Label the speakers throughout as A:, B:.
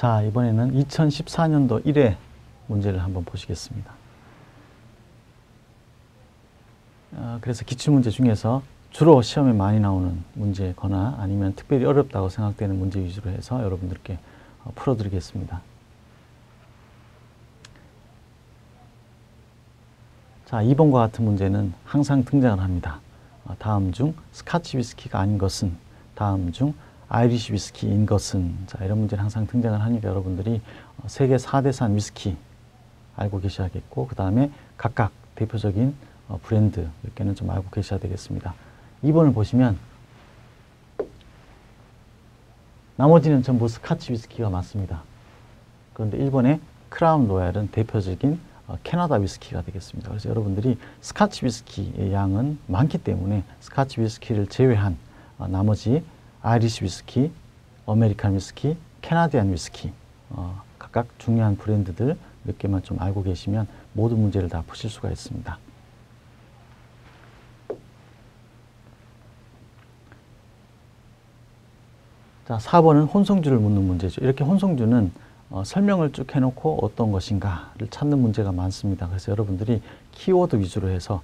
A: 자, 이번에는 2014년도 1회 문제를 한번 보시겠습니다. 그래서 기출문제 중에서 주로 시험에 많이 나오는 문제거나 아니면 특별히 어렵다고 생각되는 문제 위주로 해서 여러분들께 풀어드리겠습니다. 자, 2번과 같은 문제는 항상 등장을 합니다. 다음 중 스카치 위스키가 아닌 것은, 다음 중 아이리시 위스키인 것은. 자, 이런 문제는 항상 등장을 하니까 여러분들이 세계 4대산 위스키 알고 계셔야겠고, 그 다음에 각각 대표적인 브랜드 몇 개는 좀 알고 계셔야 되겠습니다. 2번을 보시면 나머지는 전부 스카치 위스키가 맞습니다. 그런데 1번의 크라운 로얄은 대표적인 캐나다 위스키가 되겠습니다. 그래서 여러분들이 스카치 위스키의 양은 많기 때문에 스카치 위스키를 제외한 나머지 아이리시 위스키, 아메리칸 위스키, 캐나디안 위스키 각각 중요한 브랜드들 몇 개만 좀 알고 계시면 모든 문제를 다 푸실 수가 있습니다. 자, 4번은 혼성주를 묻는 문제죠. 이렇게 혼성주는 설명을 쭉 해놓고 어떤 것인가를 찾는 문제가 많습니다. 그래서 여러분들이 키워드 위주로 해서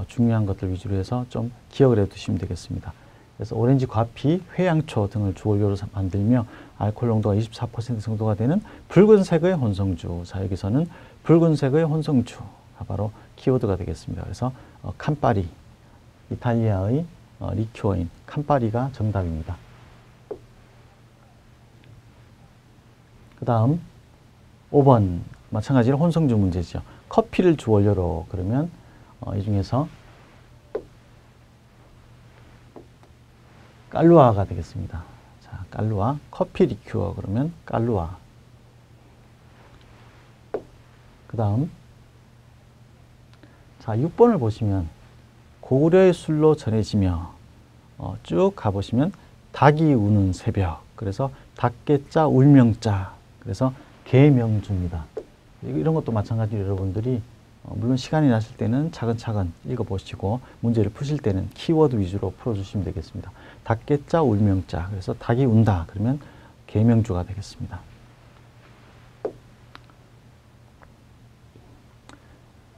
A: 중요한 것들 위주로 해서 좀 기억을 해두시면 되겠습니다. 그래서 오렌지, 과피, 회양초 등을 주원료로 만들며 알코올 농도가 24% 정도가 되는 붉은색의 혼성주. 자, 여기서는 붉은색의 혼성주가 바로 키워드가 되겠습니다. 그래서 캄파리, 이탈리아의 리큐어인 캄파리가 정답입니다. 그 다음 5번 마찬가지로 혼성주 문제죠. 커피를 주원료로 그러면 이 중에서 깔루아가 되겠습니다. 자, 깔루아, 커피 리큐어 그러면 깔루아. 그 다음 자, 6번을 보시면 고구려의 술로 전해지며 쭉 가보시면 닭이 우는 새벽. 그래서 닭개자 울명자. 그래서 계명주입니다. 이런 것도 마찬가지로 여러분들이 물론 시간이 나실 때는 차근차근 읽어보시고 문제를 푸실 때는 키워드 위주로 풀어주시면 되겠습니다. 닭개자 울명자. 그래서 닭이 운다. 그러면 계명주가 되겠습니다.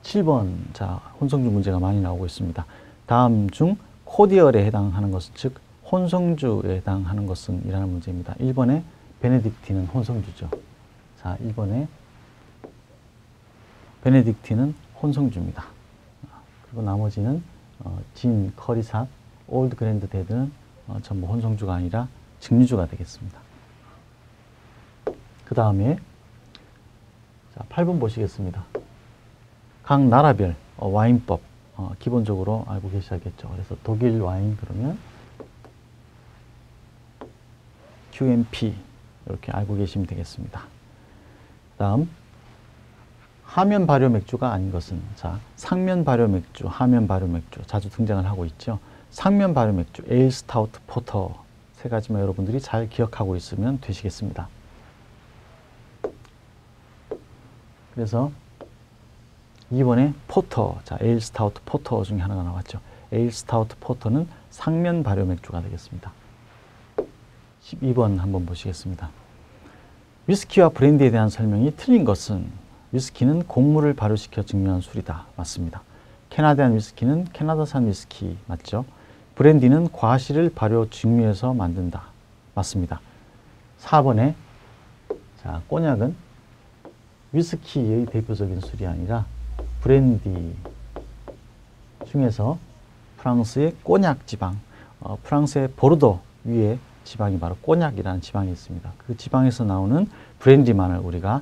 A: 7번. 자, 혼성주 문제가 많이 나오고 있습니다. 다음 중 코디얼에 해당하는 것은, 즉 혼성주에 해당하는 것은 이라는 문제입니다. 1번에 베네딕틴은 혼성주죠. 자, 1번에 베네딕틴은 혼성주입니다. 그리고 나머지는 진, 커리삿, 올드 그랜드 데드는 전부 혼성주가 아니라 증류주가 되겠습니다. 그 다음에 8번 보시겠습니다. 각 나라별 와인법 기본적으로 알고 계셔야겠죠. 그래서 독일 와인 그러면 QMP 이렇게 알고 계시면 되겠습니다. 다음 하면 발효 맥주가 아닌 것은, 자, 상면 발효 맥주, 하면 발효 맥주 자주 등장을 하고 있죠. 상면 발효 맥주, 에일, 스타우트, 포터 세 가지만 여러분들이 잘 기억하고 있으면 되시겠습니다. 그래서 2번에 포터, 자, 에일, 스타우트, 포터 중에 하나가 나왔죠. 에일, 스타우트, 포터는 상면 발효 맥주가 되겠습니다. 12번 한번 보시겠습니다. 위스키와 브랜디에 대한 설명이 틀린 것은, 위스키는 곡물을 발효시켜 증류한 술이다. 맞습니다. 캐나디안 위스키는 캐나다산 위스키 맞죠? 브랜디는 과실을 발효 증류해서 만든다. 맞습니다. 4번에 자, 꼬냑은 위스키의 대표적인 술이 아니라 브랜디 중에서 프랑스의 꼬냑 지방, 프랑스의 보르도 위에 지방이 바로 꼬냑이라는 지방이 있습니다. 그 지방에서 나오는 브랜디만을 우리가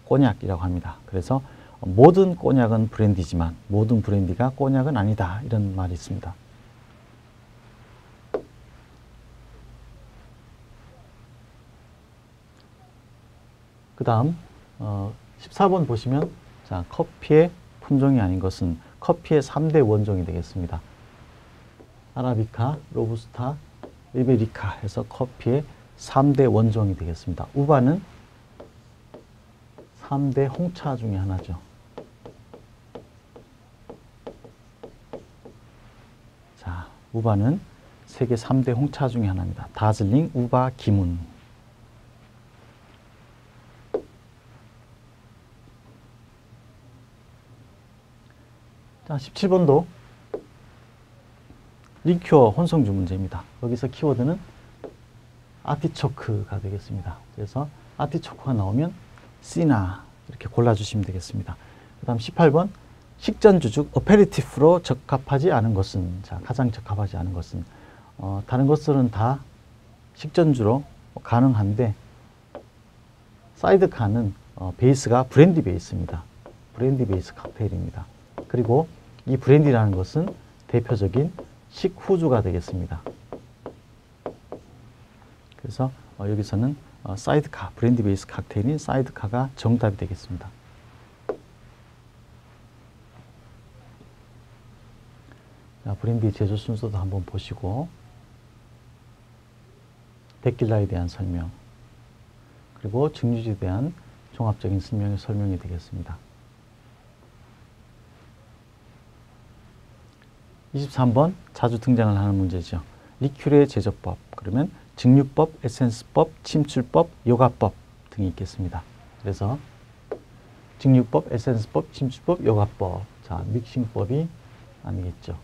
A: 꼬냑이라고 합니다. 그래서 모든 꼬냑은 브랜디지만 모든 브랜디가 꼬냑은 아니다. 이런 말이 있습니다. 그 다음 14번 보시면 자, 커피의 품종이 아닌 것은 커피의 3대 원종이 되겠습니다. 아라비카, 로부스타, 리베리카 해서 커피의 3대 원종이 되겠습니다. 우바는 3대 홍차 중에 하나죠. 자, 우바는 세계 3대 홍차 중에 하나입니다. 다즐링, 우바, 기문. 자, 17번도 리큐어 혼성주 문제입니다. 여기서 키워드는 아티초크가 되겠습니다. 그래서 아티초크가 나오면 C나 이렇게 골라주시면 되겠습니다. 그 다음 18번 식전주 중 어페리티프로 적합하지 않은 것은, 자, 가장 적합하지 않은 것은, 다른 것들은 다 식전주로 가능한데 사이드카는 베이스가 브랜디 베이스입니다. 브랜디 베이스 칵테일입니다. 그리고 이 브랜디라는 것은 대표적인 식후주가 되겠습니다. 그래서 여기서는 사이드카, 브랜디 베이스 칵테일인 사이드카가 정답이 되겠습니다. 자, 브랜디 제조 순서도 한번 보시고 데킬라에 대한 설명, 그리고 증류주에 대한 종합적인 설명이 되겠습니다. 23번 자주 등장을 하는 문제죠. 리큐르의 제조법, 그러면 증류법, 에센스법, 침출법, 요가법 등이 있겠습니다. 그래서 증류법, 에센스법, 침출법, 요가법. 자, 믹싱법이 아니겠죠.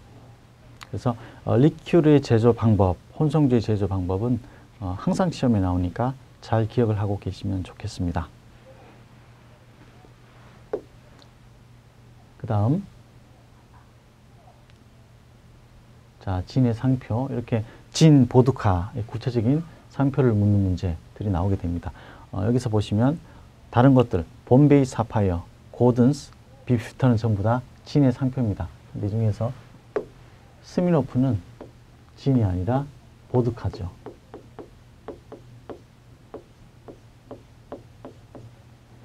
A: 그래서 리큐르의 제조 방법, 혼성주의 제조 방법은 항상 시험에 나오니까 잘 기억을 하고 계시면 좋겠습니다. 그 다음, 자, 진의 상표, 이렇게 진, 보드카의 구체적인 상표를 묻는 문제들이 나오게 됩니다. 여기서 보시면 다른 것들, 봄베이 사파이어, 고든스, 비피터는 전부 다 진의 상표입니다. 근데 이 중에서 스미노프는 진이 아니라 보드카죠.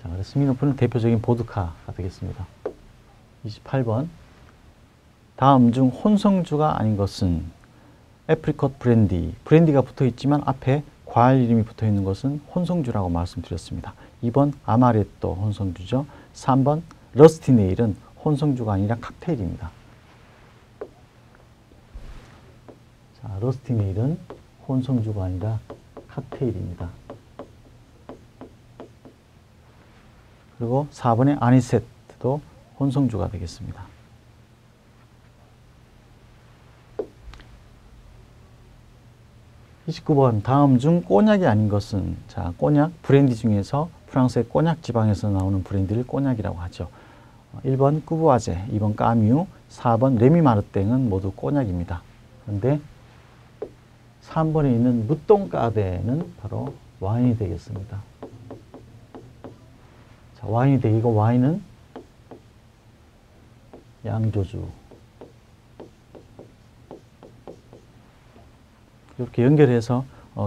A: 자, 그래서 스미노프는 대표적인 보드카가 되겠습니다. 28번. 다음 중 혼성주가 아닌 것은 애프리콧 브랜디. 브랜디가 붙어 있지만 앞에 과일 이름이 붙어 있는 것은 혼성주라고 말씀드렸습니다. 2번 아마레또 혼성주죠. 3번 러스티 네일은 혼성주가 아니라 칵테일입니다. 자, 러스티 네일은 혼성주가 아니라 칵테일입니다. 그리고 4번의 아니세트도 혼성주가 되겠습니다. 29번 다음 중 꼬냑이 아닌 것은, 자, 꼬냑, 브랜디 중에서 프랑스의 꼬냑 지방에서 나오는 브랜디를 꼬냑이라고 하죠. 1번 꾸부아제, 2번 까뮤, 4번 레미마르땡은 모두 꼬냑입니다. 그런데 3번에 있는 무똥까데는 바로 와인이 되겠습니다. 자, 와인이 되고, 와인은 양조주. 이렇게 연결해서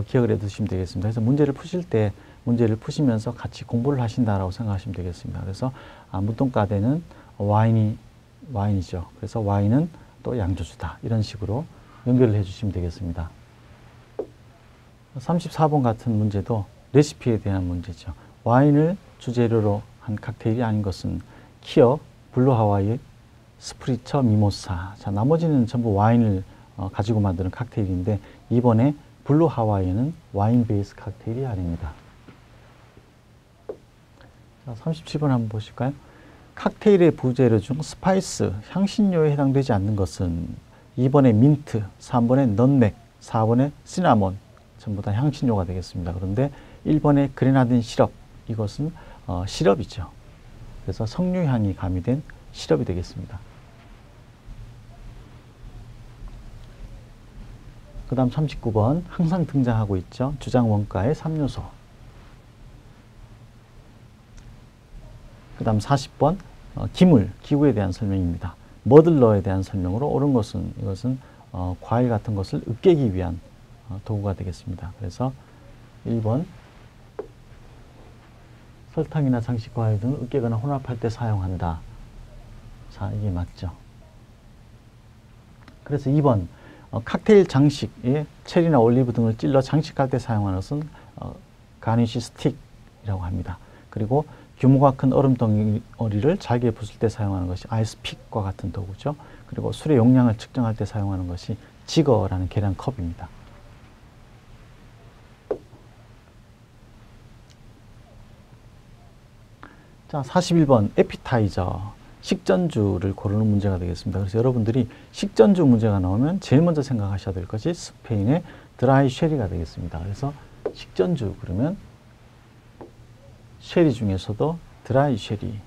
A: 기억을 해 두시면 되겠습니다. 그래서 문제를 푸실 때 문제를 푸시면서 같이 공부를 하신다라고 생각하시면 되겠습니다. 그래서 무똥까데는 와인이죠. 그래서 와인은 또 양조주다. 이런 식으로 연결을 해 주시면 되겠습니다. 34번 같은 문제도 레시피에 대한 문제죠. 와인을 주재료로 한 칵테일이 아닌 것은 키어, 블루 하와이, 스프리처, 미모사. 자, 나머지는 전부 와인을 가지고 만드는 칵테일인데 이번에 블루 하와이는 와인 베이스 칵테일이 아닙니다. 자, 37번 한번 보실까요? 칵테일의 부재료 중 스파이스, 향신료에 해당되지 않는 것은 2번의 민트, 3번의 넛맥, 4번의 시나몬, 전부 다 향신료가 되겠습니다. 그런데 1번의 그레나딘 시럽, 이것은 시럽이죠. 그래서 석류향이 가미된 시럽이 되겠습니다. 그 다음 39번 항상 등장하고 있죠. 주장 원가의 3요소. 그 다음 40번 기물, 기구에 대한 설명입니다. 머들러에 대한 설명으로 옳은 것은, 이것은 과일 같은 것을 으깨기 위한 도구가 되겠습니다. 그래서 1번 설탕이나 장식 과일 등을 으깨거나 혼합할 때 사용한다. 자, 이게 맞죠. 그래서 2번 칵테일 장식에 체리나 올리브 등을 찔러 장식할 때 사용하는 것은 가니쉬 스틱이라고 합니다. 그리고 규모가 큰 얼음 덩어리를 잘게 부술 때 사용하는 것이 아이스픽과 같은 도구죠. 그리고 술의 용량을 측정할 때 사용하는 것이 지거라는 계량컵입니다. 자, 41번 에피타이저. 식전주를 고르는 문제가 되겠습니다. 그래서 여러분들이 식전주 문제가 나오면 제일 먼저 생각하셔야 될 것이 스페인의 드라이 쉐리가 되겠습니다. 그래서 식전주 그러면 쉐리 중에서도 드라이 쉐리.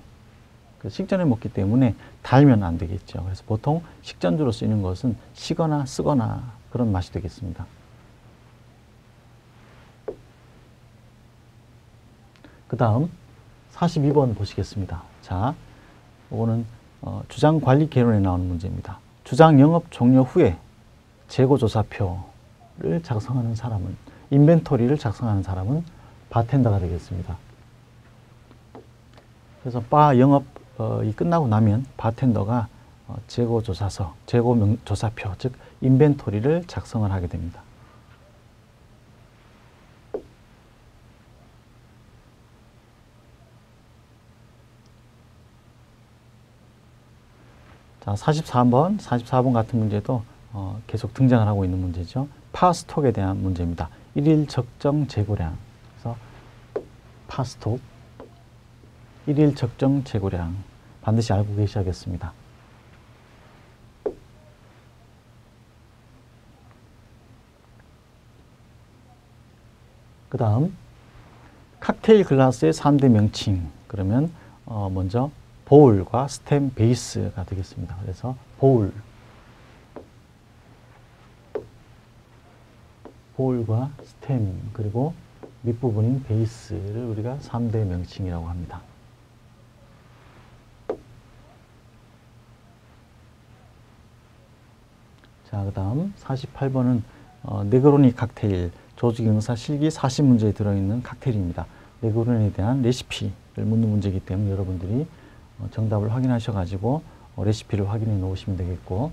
A: 식전에 먹기 때문에 달면 안 되겠죠. 그래서 보통 식전주로 쓰이는 것은 시거나 쓰거나 그런 맛이 되겠습니다. 그 다음 42번 보시겠습니다. 자, 이거는 주장관리 개론에 나오는 문제입니다. 주장 영업 종료 후에 재고조사표를 작성하는 사람은, 인벤토리를 작성하는 사람은 바텐더가 되겠습니다. 그래서 바 영업이 끝나고 나면 바텐더가 재고조사서, 재고조사표, 즉 인벤토리를 작성을 하게 됩니다. 자, 44번 같은 문제도 계속 등장을 하고 있는 문제죠. 파스톡에 대한 문제입니다. 일일 적정 재고량. 그래서 파스톡, 일일 적정 재고량 반드시 알고 계셔야겠습니다. 그 다음 칵테일 글라스의 3대 명칭. 그러면 먼저 보울과 스템, 베이스가 되겠습니다. 그래서 보울과 스템, 그리고 밑부분인 베이스를 우리가 3대 명칭이라고 합니다. 자, 그 다음 48번은 네그로니 칵테일, 조직영사 실기 40문제에 들어있는 칵테일입니다. 네그로니에 대한 레시피를 묻는 문제이기 때문에 여러분들이 정답을 확인하셔가지고 레시피를 확인해 놓으시면 되겠고,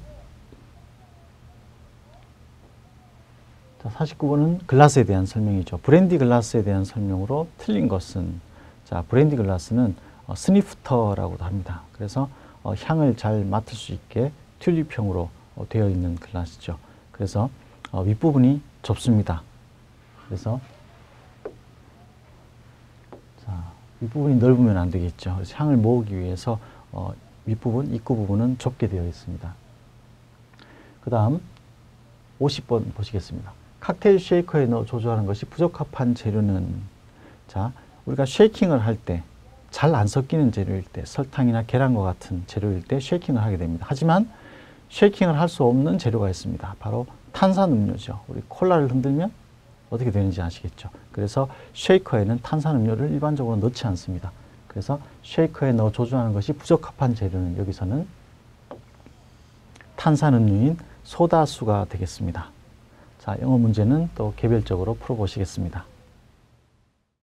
A: 자, 49번은 글라스에 대한 설명이죠. 브랜디 글라스에 대한 설명으로 틀린 것은, 자, 브랜디 글라스는 스니프터라고도 합니다. 그래서 향을 잘 맡을 수 있게 튤립형으로 되어 있는 글라스죠. 그래서 윗부분이 좁습니다. 그래서 자, 윗부분이 넓으면 안 되겠죠. 그래서 향을 모으기 위해서 윗부분, 입구 부분은 좁게 되어 있습니다. 그 다음 50번 보시겠습니다. 칵테일 쉐이커에 넣어 조조하는 것이 부적합한 재료는, 자, 우리가 쉐이킹을 할 때 잘 안 섞이는 재료일 때, 설탕이나 계란과 같은 재료일 때 쉐이킹을 하게 됩니다. 하지만 쉐이킹을 할 수 없는 재료가 있습니다. 바로 탄산음료죠. 우리 콜라를 흔들면 어떻게 되는지 아시겠죠? 그래서 쉐이커에는 탄산음료를 일반적으로 넣지 않습니다. 그래서 쉐이커에 넣어 조조하는 것이 부적합한 재료는 여기서는 탄산음료인 소다수가 되겠습니다. 자, 영어 문제는 또 개별적으로 풀어보시겠습니다.